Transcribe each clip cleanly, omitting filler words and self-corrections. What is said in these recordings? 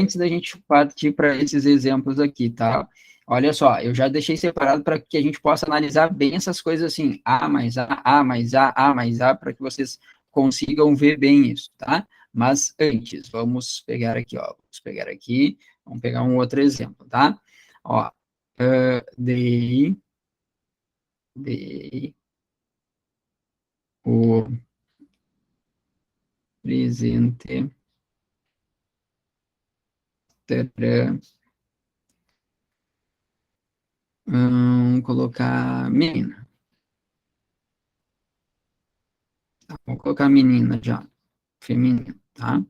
antes da gente partir para esses exemplos aqui, tá? Olha só, eu já deixei separado para que a gente possa analisar bem essas coisas assim, A mais A, A mais A, A mais A, para que vocês consigam ver bem isso, tá? Mas antes, vamos pegar aqui, ó, vamos pegar um outro exemplo, tá? Ó, dei o presente, tará, colocar menina. Tá, vou colocar menina já, feminino, tá?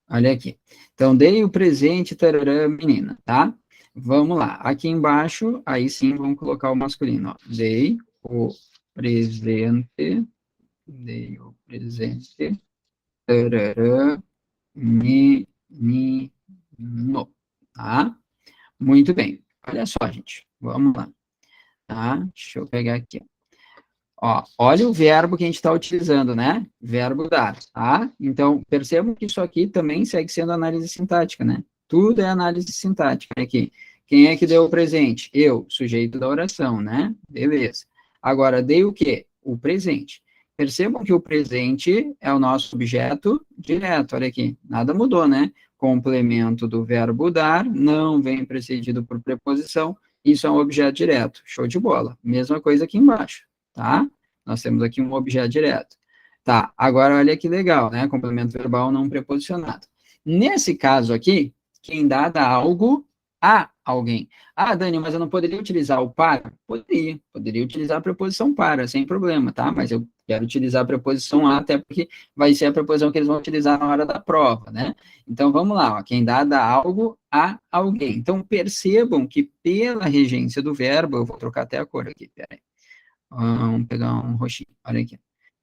Olha aqui. Então, dei o presente, tarará, menina, tá? Vamos lá. Aqui embaixo, aí sim, vamos colocar o masculino, ó. Dei o presente, tarará, menino, tá? Muito bem. Olha só, gente. Vamos lá, tá? Deixa eu pegar aqui. Ó, olha o verbo que a gente está utilizando, né? Verbo dar, tá? Então, percebam que isso aqui também segue sendo análise sintática, né? Tudo é análise sintática aqui. Quem é que deu o presente? Eu, sujeito da oração, né? Beleza. Agora, dei o quê? O presente. Percebam que o presente é o nosso objeto direto, olha aqui. Nada mudou, né? Complemento do verbo dar, não vem precedido por preposição, isso é um objeto direto. Show de bola. Mesma coisa aqui embaixo, tá? Nós temos aqui um objeto direto. Tá, agora olha que legal, né? Complemento verbal não preposicionado. Nesse caso aqui, quem dá algo a alguém. Ah, Dani, mas eu não poderia utilizar o para? Poderia utilizar a preposição para, sem problema, tá? Mas eu quero utilizar a preposição a, até porque vai ser a preposição que eles vão utilizar na hora da prova, né? Então, vamos lá, ó. Quem dá algo a alguém. Então, percebam que pela regência do verbo, eu vou trocar até a cor aqui, peraí. Vamos pegar um roxinho, olha aqui.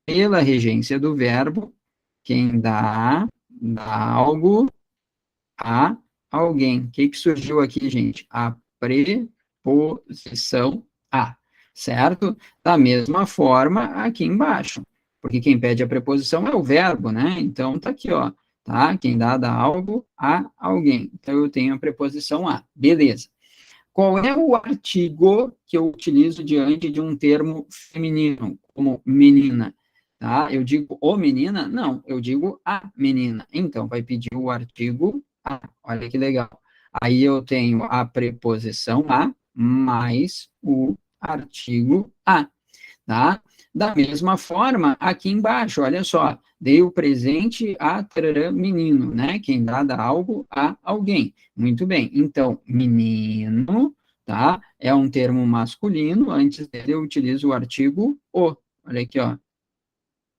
Pela regência do verbo, quem dá algo a alguém. O que surgiu aqui, gente? A preposição a, certo? Da mesma forma, aqui embaixo. Porque quem pede a preposição é o verbo, né? Então, tá aqui, ó. Tá? Quem dá algo a alguém. Então, eu tenho a preposição a. Beleza. Qual é o artigo que eu utilizo diante de um termo feminino, como menina? Tá? Eu digo o menina? Não, eu digo a menina. Então, vai pedir o artigo a. Olha que legal. Aí eu tenho a preposição a mais o artigo a, tá? Da mesma forma, aqui embaixo, olha só, dei o presente a tarará, menino, né? Quem dá algo a alguém. Muito bem. Então, menino, tá? É um termo masculino. Antes dele, eu utilizo o artigo o. Olha aqui, ó.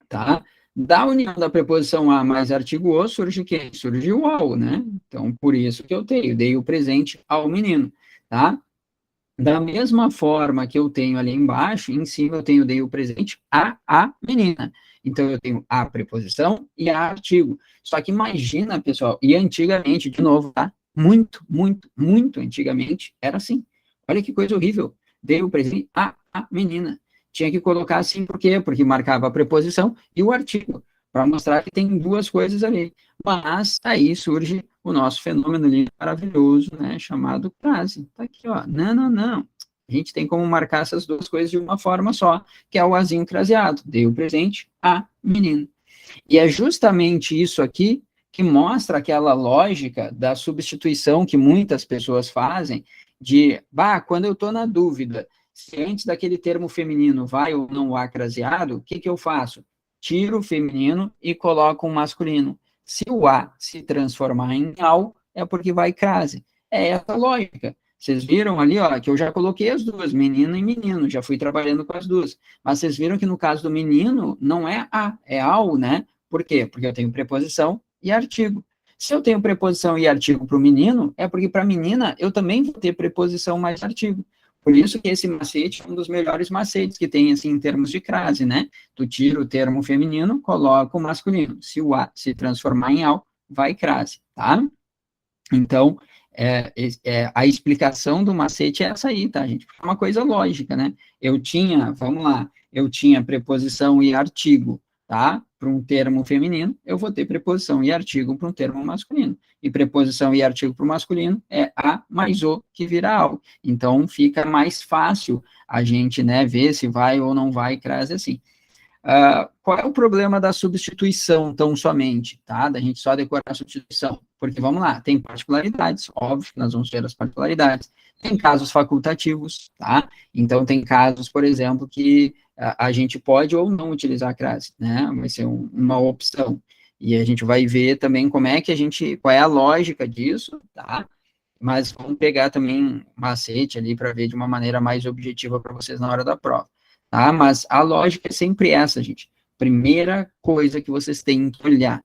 Tá? Da união da preposição a mais artigo o, surge o quê? Surge o ao, né? Então, por isso que eu tenho, dei o presente ao menino, tá? Da mesma forma que eu tenho ali embaixo, em cima eu tenho dei o presente a menina. Então, eu tenho a preposição e a artigo. Só que imagina, pessoal, e antigamente, de novo, tá? Muito, muito, muito antigamente, era assim. Olha que coisa horrível. Dei o presente a menina. Tinha que colocar assim, por quê? Porque marcava a preposição e o artigo, para mostrar que tem duas coisas ali. Mas aí surge o nosso fenômeno ali maravilhoso, né, chamado crase. Tá aqui, ó. Não. A gente tem como marcar essas duas coisas de uma forma só, que é o azinho craseado. Dei o presente a menino. E é justamente isso aqui que mostra aquela lógica da substituição que muitas pessoas fazem de, quando eu estou na dúvida se antes daquele termo feminino vai ou não o acraseado, o que eu faço? Tiro o feminino e coloco um masculino. Se o a se transformar em ao, é porque vai crase. É essa lógica. Vocês viram ali, ó, que eu já coloquei as duas, menino e menino, já fui trabalhando com as duas. Mas vocês viram que no caso do menino, não é a, é ao, né? Por quê? Porque eu tenho preposição e artigo. Se eu tenho preposição e artigo para o menino, é porque para a menina eu também vou ter preposição mais artigo. Por isso que esse macete é um dos melhores macetes que tem, assim, em termos de crase, né? Tu tira o termo feminino, coloca o masculino. Se o a se transformar em ao, vai crase, tá? Então, a explicação do macete é essa aí, tá, gente? É uma coisa lógica, né? Vamos lá, eu tinha preposição e artigo tá? Para um termo feminino, eu vou ter preposição e artigo para um termo masculino. E preposição e artigo para o masculino é a mais o que vira ao. Então, fica mais fácil a gente, né, ver se vai ou não vai crase assim. Qual é o problema da substituição, tão somente, tá? Da gente só decorar a substituição? Porque, vamos lá, tem particularidades, óbvio que nós vamos ver as particularidades. Tem casos facultativos, tá? Então, tem casos, por exemplo, que a gente pode ou não utilizar a crase, né? Vai ser uma opção. E a gente vai ver também como é que a gente, qual é a lógica disso, tá? Mas vamos pegar também um macete ali para ver de uma maneira mais objetiva para vocês na hora da prova, tá? Mas a lógica é sempre essa, gente. Primeira coisa que vocês têm que olhar.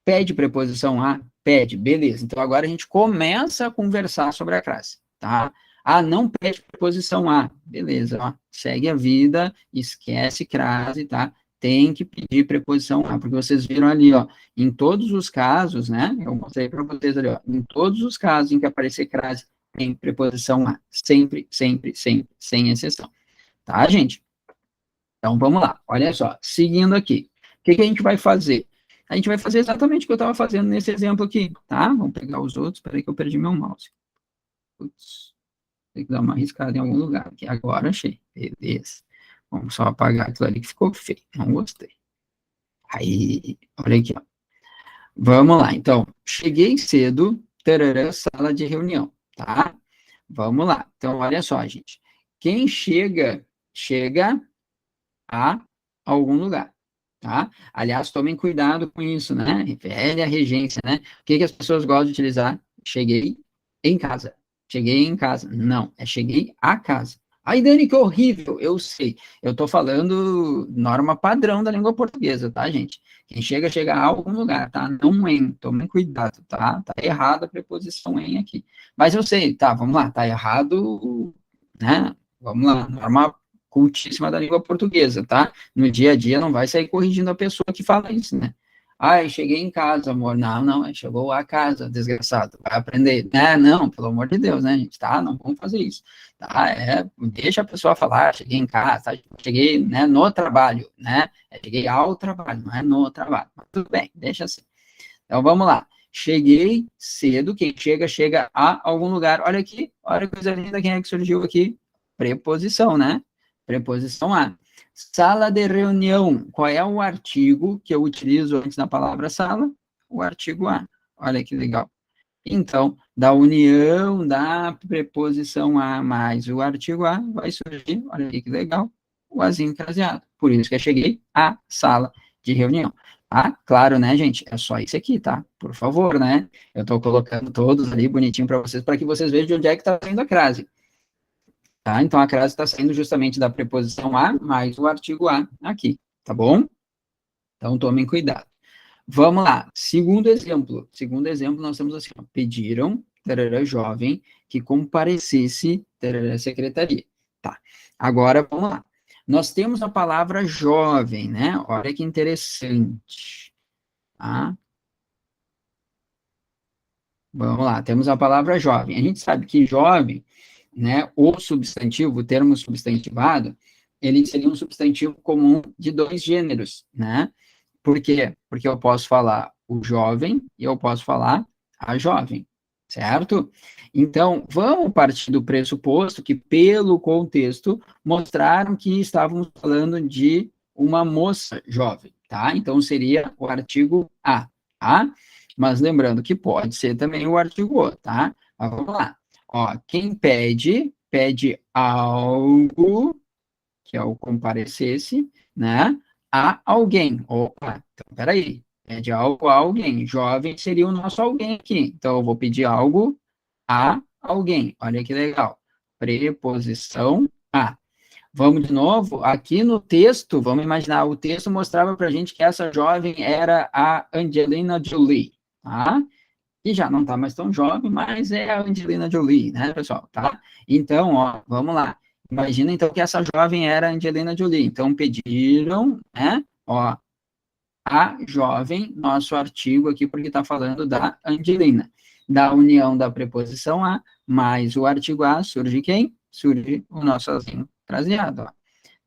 Pede preposição a? Pede, beleza. Então agora a gente começa a conversar sobre a classe, tá? Ah, não pede preposição a. Beleza, ó. Segue a vida, esquece crase, tá? Tem que pedir preposição a, porque vocês viram ali, ó, em todos os casos, né? Eu mostrei para vocês ali, ó, em todos os casos em que aparecer crase, tem preposição a. Sempre, sempre, sempre, sem exceção. Tá, gente? Então, vamos lá. Olha só. Seguindo aqui. O que a gente vai fazer? A gente vai fazer exatamente o que eu estava fazendo nesse exemplo aqui, tá? Vamos pegar os outros. Espera aí que eu perdi meu mouse. Putz. Tem que dar uma arriscada em algum lugar aqui. Agora achei. Beleza. Vamos só apagar aquilo ali que ficou feio. Não gostei. Aí, olha aqui, ó. Vamos lá. Então, cheguei cedo, tarará, sala de reunião, tá? Vamos lá. Então, olha só, gente. Quem chega, chega a algum lugar, tá? Aliás, tomem cuidado com isso, né? Velha regência, né? O que que as pessoas gostam de utilizar? Cheguei em casa. Cheguei em casa. Não, é cheguei a casa. Ai, Dani, que horrível. Eu sei. Eu tô falando norma padrão da língua portuguesa, tá, gente? Quem chega, chega a algum lugar, tá? Não em. Tomem cuidado, tá? Tá errada a preposição em aqui. Mas eu sei, tá, vamos lá. Tá errado, né? Vamos lá. Norma cultíssima da língua portuguesa, tá? No dia a dia não vai sair corrigindo a pessoa que fala isso, né? Ai, cheguei em casa, amor. Não, não, chegou a casa, desgraçado. Vai aprender. Não, pelo amor de Deus, né, gente? Tá? Não vamos fazer isso. Tá? Deixa a pessoa falar, cheguei em casa, tá? Cheguei, né, no trabalho, né? Cheguei ao trabalho, não é no trabalho. Mas tudo bem, deixa assim. Então, vamos lá. Cheguei cedo, quem chega, chega a algum lugar. Olha aqui, olha que coisa linda, quem é que surgiu aqui? Preposição, né? Preposição a. Sala de reunião. Qual é o artigo que eu utilizo antes da palavra sala? O artigo a. Olha que legal. Então, da união da preposição a mais o artigo a, vai surgir, olha aqui que legal, o azinho craseado. Por isso que eu cheguei à sala de reunião. Ah, claro, né, gente? É só isso aqui, tá? Por favor, né? Eu estou colocando todos ali bonitinho para que vocês vejam de onde é que está saindo a crase. Tá? Então, a crase está saindo justamente da preposição a mais o artigo a aqui, tá bom? Então, tomem cuidado. Vamos lá. Segundo exemplo. Segundo exemplo, nós temos assim, ó, pediram, tarará, jovem, que comparecesse, tarará, secretaria. Tá. Agora, vamos lá. Nós temos a palavra jovem, né? Olha que interessante. Tá? Vamos lá. Temos a palavra jovem. A gente sabe que jovem, né, o substantivo, o termo substantivado, ele seria um substantivo comum de dois gêneros, né? Por quê? Porque eu posso falar o jovem e eu posso falar a jovem, certo? Então, vamos partir do pressuposto que, pelo contexto, mostraram que estávamos falando de uma moça jovem, tá? Então, seria o artigo a, tá? Mas lembrando que pode ser também o artigo o, tá? Mas vamos lá. Ó, quem pede, pede algo, que é o comparecesse, né? A alguém. Opa, então, peraí. Pede algo a alguém. Jovem seria o nosso alguém aqui. Então, eu vou pedir algo a alguém. Olha que legal. Preposição a. Vamos de novo, aqui no texto, vamos imaginar, o texto mostrava para a gente que essa jovem era a Angelina Jolie, tá? E já não está mais tão jovem, mas é a Angelina Jolie, né, pessoal, tá? Então, ó, vamos lá. Imagina, então, que essa jovem era a Angelina Jolie. Então, pediram, né, ó, a jovem, nosso artigo aqui, porque está falando da Angelina. Da união da preposição a, mais o artigo a, surge quem? Surge o nosso azinho traseado, ó.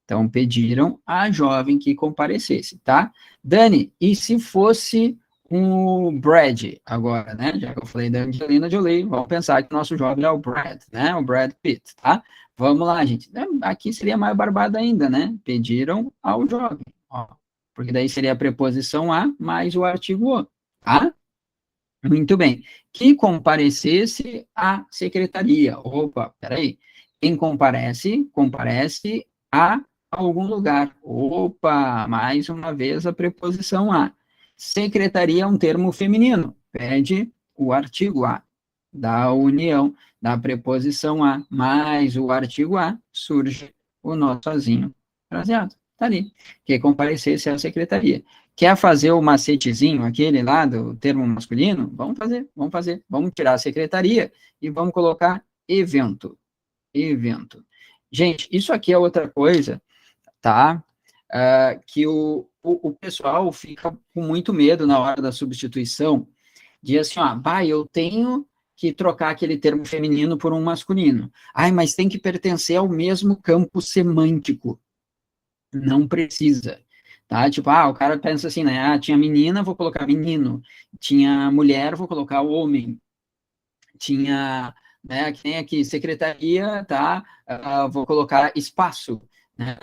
Então, pediram a jovem que comparecesse, tá? Dani, e se fosse o Brad agora, né? Já que eu falei da Angelina Jolie, vamos pensar que o nosso jovem é o Brad, né? O Brad Pitt, tá? Vamos lá, gente. Aqui seria mais barbado ainda, né? Pediram ao jovem, ó. Porque daí seria a preposição a mais o artigo o, tá? Muito bem. Que comparecesse à secretaria. Opa, peraí. Quem comparece, comparece a algum lugar. Opa, mais uma vez a preposição a. Secretaria é um termo feminino. Pede o artigo a. Da união, da preposição a, mais o artigo a, surge o nó sozinho fraseado. Tá ali. Que comparecesse à secretaria. Quer fazer o macetezinho, aquele lá do termo masculino? Vamos fazer, vamos fazer. Vamos tirar a secretaria e vamos colocar evento. Evento. Gente, isso aqui é outra coisa, tá? Que o pessoal fica com muito medo na hora da substituição, de assim, ó, bah, eu tenho que trocar aquele termo feminino por um masculino. Ai, mas tem que pertencer ao mesmo campo semântico. Não precisa, tá? Tipo, o cara pensa assim, né? Tinha menina, vou colocar menino. Tinha mulher, vou colocar homem. Tinha, né, que nem aqui, secretaria, tá? Vou colocar espaço, né?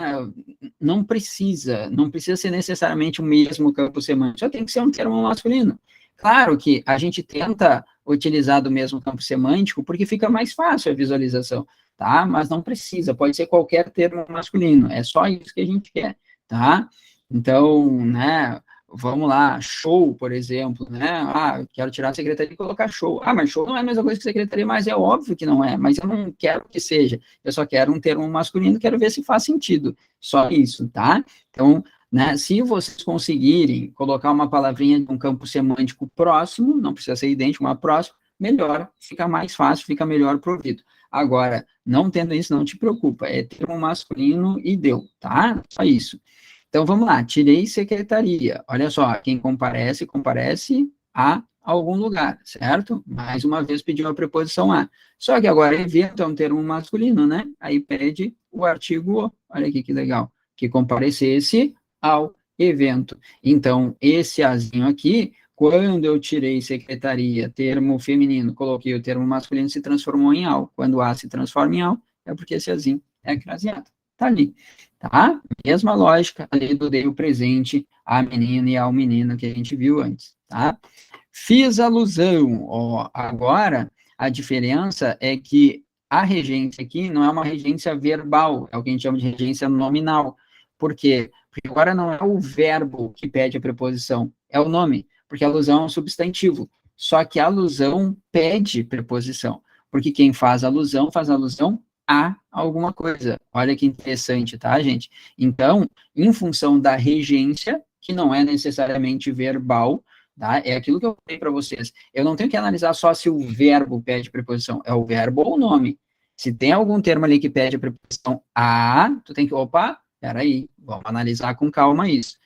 Não precisa ser necessariamente o mesmo campo semântico, só tem que ser um termo masculino. Claro que a gente tenta utilizar do mesmo campo semântico porque fica mais fácil a visualização, tá? Mas não precisa, pode ser qualquer termo masculino, é só isso que a gente quer, tá? Então, né, vamos lá, show, por exemplo, né? Quero tirar a secretaria e colocar show. Mas show não é a mesma coisa que secretaria, mas é óbvio que não é, mas eu não quero que seja. Eu só quero um termo masculino, quero ver se faz sentido. Só isso, tá? Então, né, se vocês conseguirem colocar uma palavrinha de um campo semântico próximo, não precisa ser idêntico, mas próximo, melhor, fica mais fácil, fica melhor para o ouvido. Agora, não tendo isso, não te preocupa, é termo masculino e deu, tá? Só isso. Então, vamos lá, tirei secretaria. Olha só, quem comparece, comparece a algum lugar, certo? Mais uma vez pediu a preposição a. Só que agora evento é um termo masculino, né? Aí pede o artigo o. Olha aqui que legal. Que comparecesse ao evento. Então, esse azinho aqui, quando eu tirei secretaria, termo feminino, coloquei o termo masculino, se transformou em ao. Quando a se transforma em ao, é porque esse azinho é craseado. Tá ali, tá? Mesma lógica ali do dei o presente à menina e ao menino que a gente viu antes, tá? Fiz alusão, ó, agora a diferença é que a regência aqui não é uma regência verbal, é o que a gente chama de regência nominal. Por quê? Porque agora não é o verbo que pede a preposição, é o nome, porque a alusão é um substantivo. Só que a alusão pede preposição, porque quem faz alusão a alguma coisa. Olha que interessante, tá, gente? Então, em função da regência, que não é necessariamente verbal, tá? É aquilo que eu falei para vocês. Eu não tenho que analisar só se o verbo pede preposição, é o verbo ou o nome. Se tem algum termo ali que pede a preposição a, tu tem que, opa, peraí, vamos analisar com calma isso.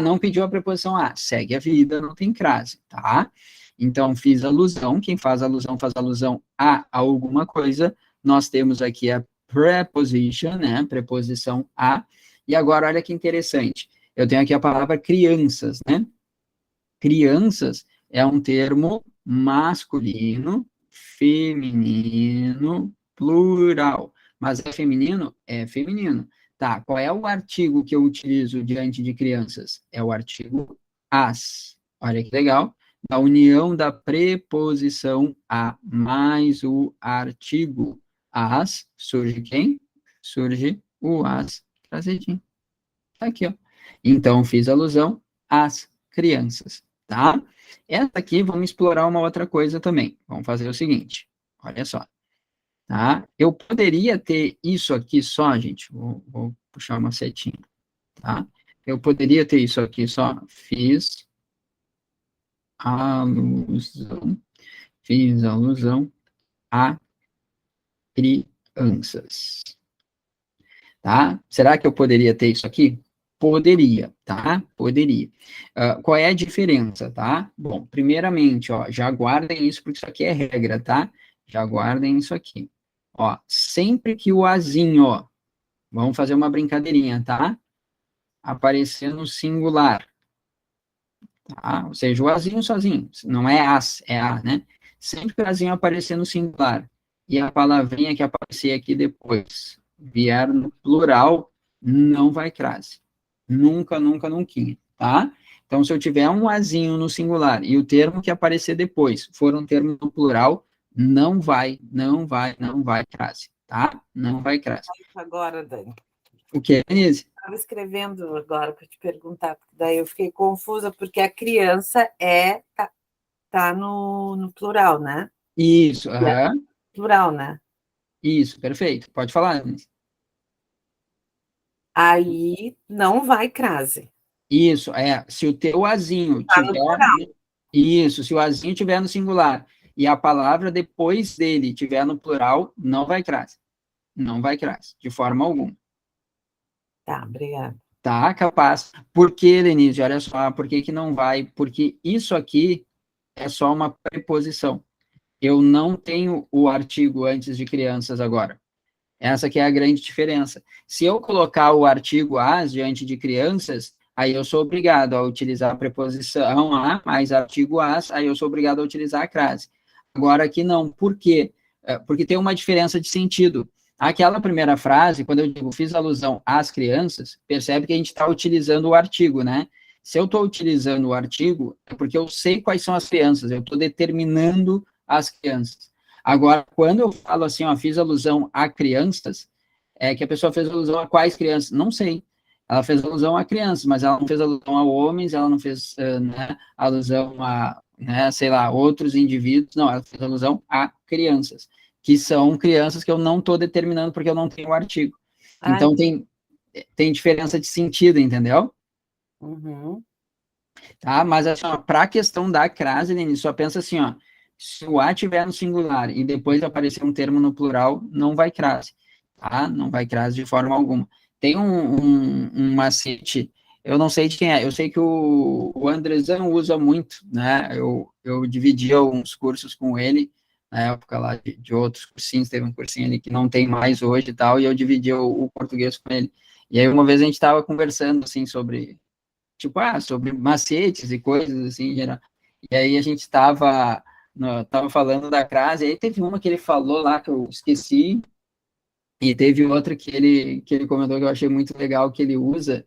Não pediu a preposição a, segue a vida, não tem crase, tá? Então, fiz alusão, quem faz alusão a alguma coisa, nós temos aqui a preposition, né, preposição a, e agora olha que interessante, eu tenho aqui a palavra crianças, né, crianças é um termo masculino, feminino, plural, mas é feminino? É feminino. Tá, qual é o artigo que eu utilizo diante de crianças? É o artigo as. Olha que legal. Da união da preposição a mais o artigo as, surge quem? Surge o as trazedinho. Tá aqui, ó. Então, fiz alusão às crianças, tá? Essa aqui, vamos explorar uma outra coisa também. Vamos fazer o seguinte, olha só, tá? Eu poderia ter isso aqui só, gente, vou puxar uma setinha, tá? Eu poderia ter isso aqui só, alusão, fiz alusão a crianças, tá? Será que eu poderia ter isso aqui? Poderia, tá? Poderia. Qual é a diferença, tá? Bom, primeiramente, ó, já guardem isso, porque isso aqui é regra, tá? Já guardem isso aqui. Ó, sempre que o azinho, ó, vamos fazer uma brincadeirinha, tá? Aparecer no singular, tá? Ou seja, o azinho sozinho, não é as, é a, né? Sempre que o azinho aparecer no singular e a palavrinha que aparecer aqui depois vier no plural, não vai crase. Nunca, nunca, nunca, tá? Então, se eu tiver um azinho no singular e o termo que aparecer depois for um termo no plural, não vai crase, tá? Não vai crase. Agora, Dani. O que, Denise? Estava escrevendo agora para te perguntar, porque daí eu fiquei confusa, porque a criança tá no plural, né? Isso, aham. Plural, né? Isso, perfeito. Pode falar, Denise. Aí não vai crase. Isso, se o teu azinho Tá no tiver, plural. isso, se o azinho tiver no singular e a palavra depois dele tiver no plural, não vai crase. Não vai crase, de forma alguma. Tá, obrigada. Tá, capaz. Por que, Denise? Olha só, por que que não vai? Porque isso aqui é só uma preposição. Eu não tenho o artigo antes de crianças agora. Essa que é a grande diferença. Se eu colocar o artigo as diante de crianças, aí eu sou obrigado a utilizar a preposição a mais artigo as, aí eu sou obrigado a utilizar a crase. Agora aqui não. Por quê? Porque tem uma diferença de sentido. Aquela primeira frase, quando eu digo fiz alusão às crianças, percebe que a gente está utilizando o artigo, né? Se eu estou utilizando o artigo, é porque eu sei quais são as crianças, eu estou determinando as crianças. Agora, quando eu falo assim, ó, fiz alusão a crianças, é que a pessoa fez alusão a quais crianças? Não sei. Ela fez alusão a crianças, mas ela não fez alusão a homens, ela não fez né, alusão a, né, sei lá, outros indivíduos, não, ela fez alusão a crianças, que são crianças que eu não estou determinando porque eu não tenho o artigo. Ai, Então, tem diferença de sentido, entendeu? uhum. Tá? Mas assim, para a questão da crase, Lenine, só pensa assim, ó, se o a tiver no singular e depois aparecer um termo no plural, não vai crase, tá? Não vai crase de forma alguma. Tem um macete, eu não sei de quem é, eu sei que o Andrezão usa muito, né? Eu dividia uns cursos com ele, na época lá de outros cursinhos, teve um cursinho ali que não tem mais hoje e tal, e eu dividia o português com ele. E aí uma vez a gente estava conversando, assim, tipo, sobre macetes e coisas assim, em geral. E aí a gente tava falando da crase, aí teve uma que ele falou lá que eu esqueci, e teve outra que ele comentou que eu achei muito legal que ele usa,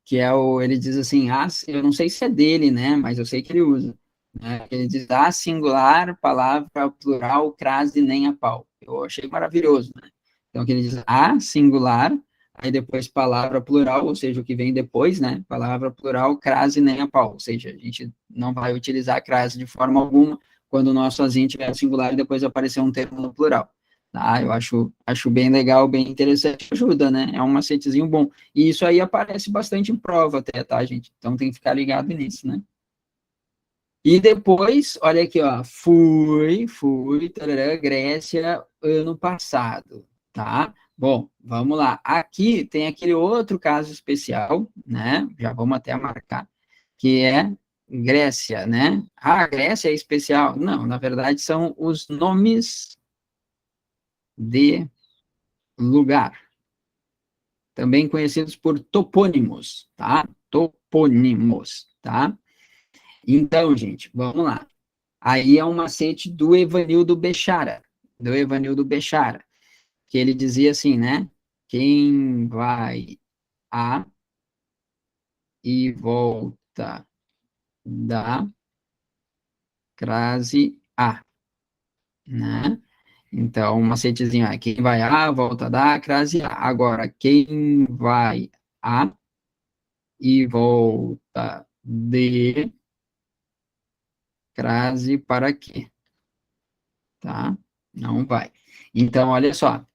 que é ele diz assim, eu não sei se é dele, né, mas eu sei que ele usa, né, ele diz, singular, palavra plural, crase nem a pau. Eu achei maravilhoso, né? Então, que ele diz singular, aí depois palavra plural, ou seja, o que vem depois, né, palavra plural, crase nem a pau, ou seja, a gente não vai utilizar crase de forma alguma quando o nosso azinho tiver singular e depois aparecer um termo no plural. Tá, eu acho bem legal, bem interessante, ajuda, né? É um macetezinho bom. E isso aí aparece bastante em prova até, tá, gente? Então tem que ficar ligado nisso, né? E depois, olha aqui, ó, tarará, Grécia, ano passado, tá? Bom, vamos lá. Aqui tem aquele outro caso especial, né? Já vamos até marcar, que é Grécia, né? Ah, Grécia é especial. Não, na verdade são os nomes de lugar, também conhecidos por topônimos, tá? Topônimos, tá? Então, gente, vamos lá. Aí é um macete do Evanildo Bechara, que ele dizia assim, né? Quem vai a e volta da crase a, né? Então, um macetezinho, quem vai a, volta da crase a. Agora, quem vai a e volta de crase para quê? Tá? Não vai. Então, olha só,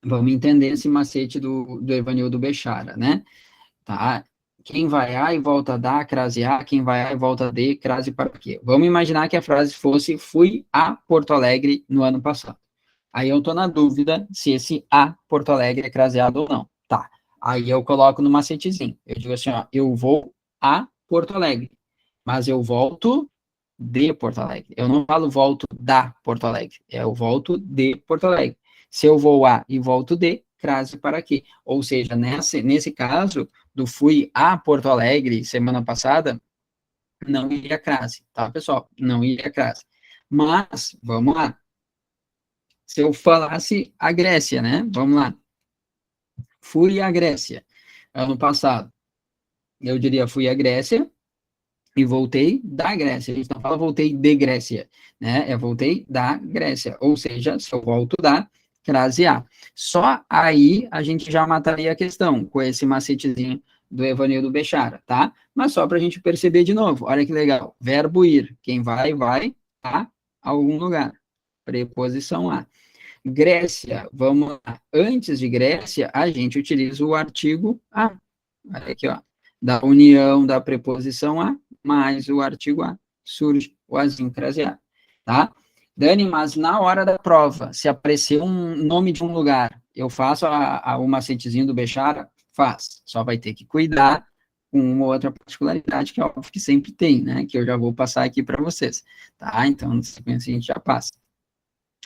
vamos entender esse macete do Evanildo Bechara, né? Tá? Quem vai A e volta da, crase A, quem vai A e volta de, crase para quê? Vamos imaginar que a frase fosse fui a Porto Alegre no ano passado. Aí eu tô na dúvida se esse a Porto Alegre é craseado ou não. Tá. Aí eu coloco no macetezinho. Eu digo assim, ó, eu vou a Porto Alegre, mas eu volto de Porto Alegre. Eu não falo volto da Porto Alegre, eu volto de Porto Alegre. Se eu vou a e volto de, crase para aqui. Ou seja, nesse caso, do fui a Porto Alegre semana passada, não iria crase, tá, pessoal? Não iria crase. Mas, vamos lá. Se eu falasse a Grécia, né? Vamos lá. Fui à Grécia ano passado. Eu diria fui à Grécia e voltei da Grécia. A gente não fala voltei de Grécia, né? É voltei da Grécia. Ou seja, se eu volto da, crase A. Só aí a gente já mataria a questão com esse macetezinho do Evanildo Bechara, tá? Mas só para a gente perceber de novo. Olha que legal. Verbo ir. Quem vai, vai a algum lugar. Preposição a. Grécia, vamos lá. Antes de Grécia, a gente utiliza o artigo a. Olha aqui, ó. Da união da preposição a mais o artigo a. Surge o azinho craseado, tá? Dani, mas na hora da prova, se aparecer um nome de um lugar, eu faço o macetezinho do Bechara? Faz. Só vai ter que cuidar com uma outra particularidade, que é óbvio que sempre tem, né? Que eu já vou passar aqui para vocês, tá? Então, na sequência, a gente já passa.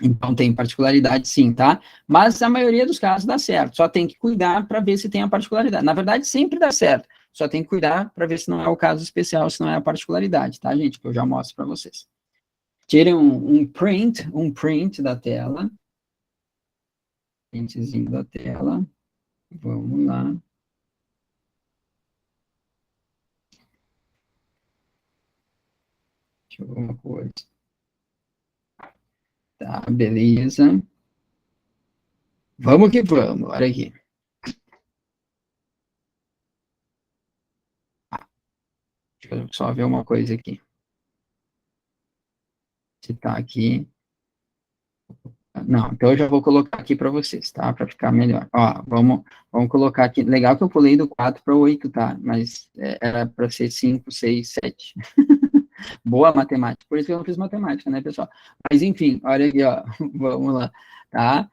Então, tem particularidade sim, tá? Mas a maioria dos casos dá certo. Só tem que cuidar para ver se tem a particularidade. Na verdade, sempre dá certo. Só tem que cuidar para ver se não é o caso especial, se não é a particularidade, tá, gente? Que eu já mostro para vocês. Tirem um print da tela. Printzinho da tela. Vamos lá. Deixa eu ver uma coisa. Tá, beleza. Vamos que vamos. Olha aqui. Deixa eu só ver uma coisa aqui. Se tá aqui. Não, então eu já vou colocar aqui para vocês, tá? Para ficar melhor. Ó, vamos colocar aqui. Legal que eu pulei do 4 para o 8, tá? Mas era para ser 5, 6, 7. Boa matemática. Por isso que eu não fiz matemática, né, pessoal? Mas enfim, olha aqui, ó. Vamos lá, tá?